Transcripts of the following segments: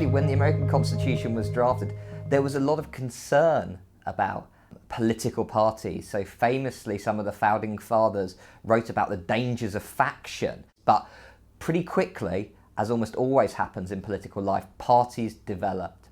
actually, when the American Constitution was drafted, there was a lot of concern about political parties. So famously, some of the founding fathers wrote about the dangers of faction. But pretty quickly, as almost always happens in political life, parties developed.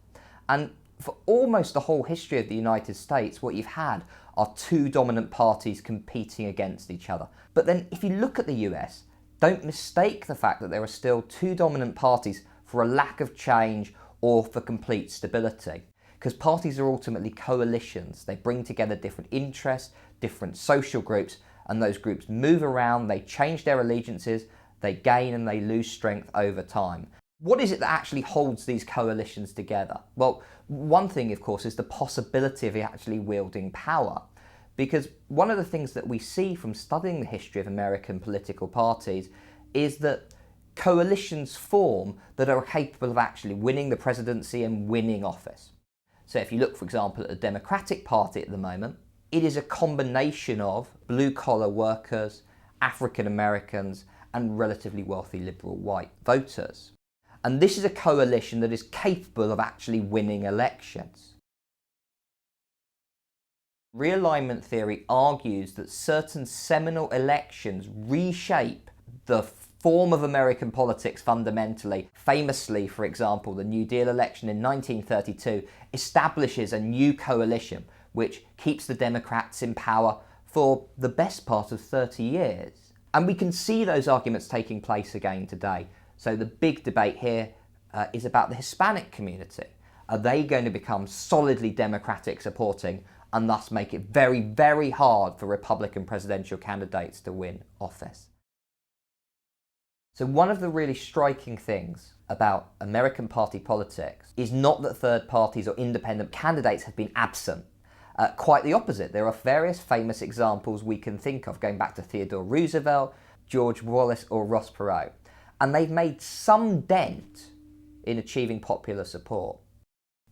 And for almost the whole history of the United States, what you've had are two dominant parties competing against each other. But then if you look at the US, don't mistake the fact that there are still two dominant parties for a lack of change or for complete stability. Because parties are ultimately coalitions. They bring together different interests, different social groups, and those groups move around, they change their allegiances, they gain and they lose strength over time. What is it that actually holds these coalitions together? Well, one thing, of course, is the possibility of actually wielding power. Because one of the things that we see from studying the history of American political parties is that coalitions form that are capable of actually winning the presidency and winning office. So if you look, for example, at the Democratic Party at the moment, it is a combination of blue-collar workers, African Americans, and relatively wealthy liberal white voters. And this is a coalition that is capable of actually winning elections. Realignment theory argues that certain seminal elections reshape the form of American politics fundamentally. Famously, for example, the New Deal election in 1932 establishes a new coalition which keeps the Democrats in power for the best part of 30 years. And we can see those arguments taking place again today. So the big debate here is about the Hispanic community. Are they going to become solidly Democratic supporting and thus make it very, very hard for Republican presidential candidates to win office? So one of the really striking things about American party politics is not that third parties or independent candidates have been absent. Quite the opposite. There are various famous examples we can think of, going back to Theodore Roosevelt, George Wallace or Ross Perot. And they've made some dent in achieving popular support.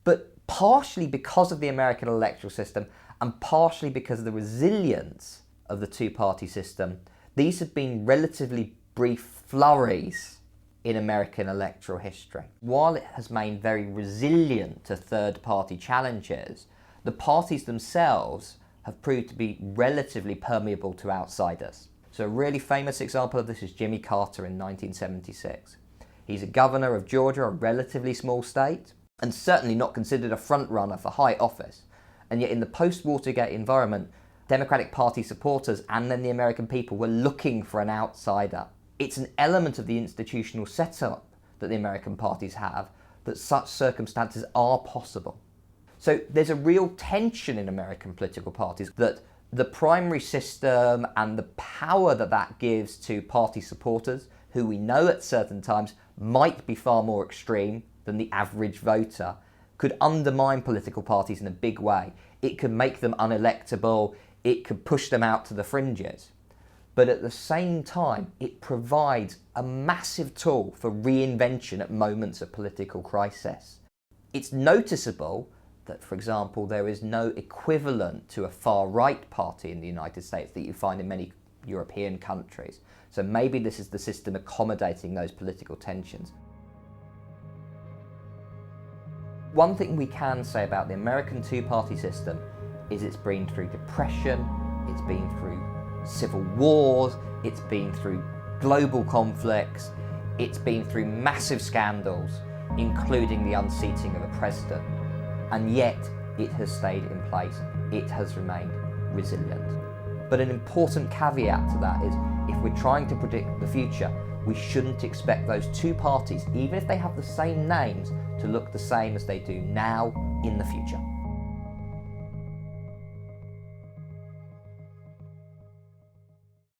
But partially because of the American electoral system and partially because of the resilience of the two-party system, these have been relatively brief flurries in American electoral history. While it has remained very resilient to third-party challenges, the parties themselves have proved to be relatively permeable to outsiders. So a really famous example of this is Jimmy Carter in 1976. He's a governor of Georgia, a relatively small state, and certainly not considered a front-runner for high office. And yet in the post-Watergate environment, Democratic Party supporters and then the American people were looking for an outsider. It's an element of the institutional setup that the American parties have that such circumstances are possible. So there's a real tension in American political parties that the primary system and the power that that gives to party supporters, who we know at certain times might be far more extreme than the average voter, could undermine political parties in a big way. It could make them unelectable, it could push them out to the fringes. But at the same time, it provides a massive tool for reinvention at moments of political crisis. It's noticeable that, for example, there is no equivalent to a far-right party in the United States that you find in many European countries. So maybe this is the system accommodating those political tensions. One thing we can say about the American two-party system is it's been through depression, it's been through civil wars, it's been through global conflicts, it's been through massive scandals, including the unseating of a president. And yet it has stayed in place, it has remained resilient. But an important caveat to that is, if we're trying to predict the future, we shouldn't expect those two parties, even if they have the same names, to look the same as they do now in the future.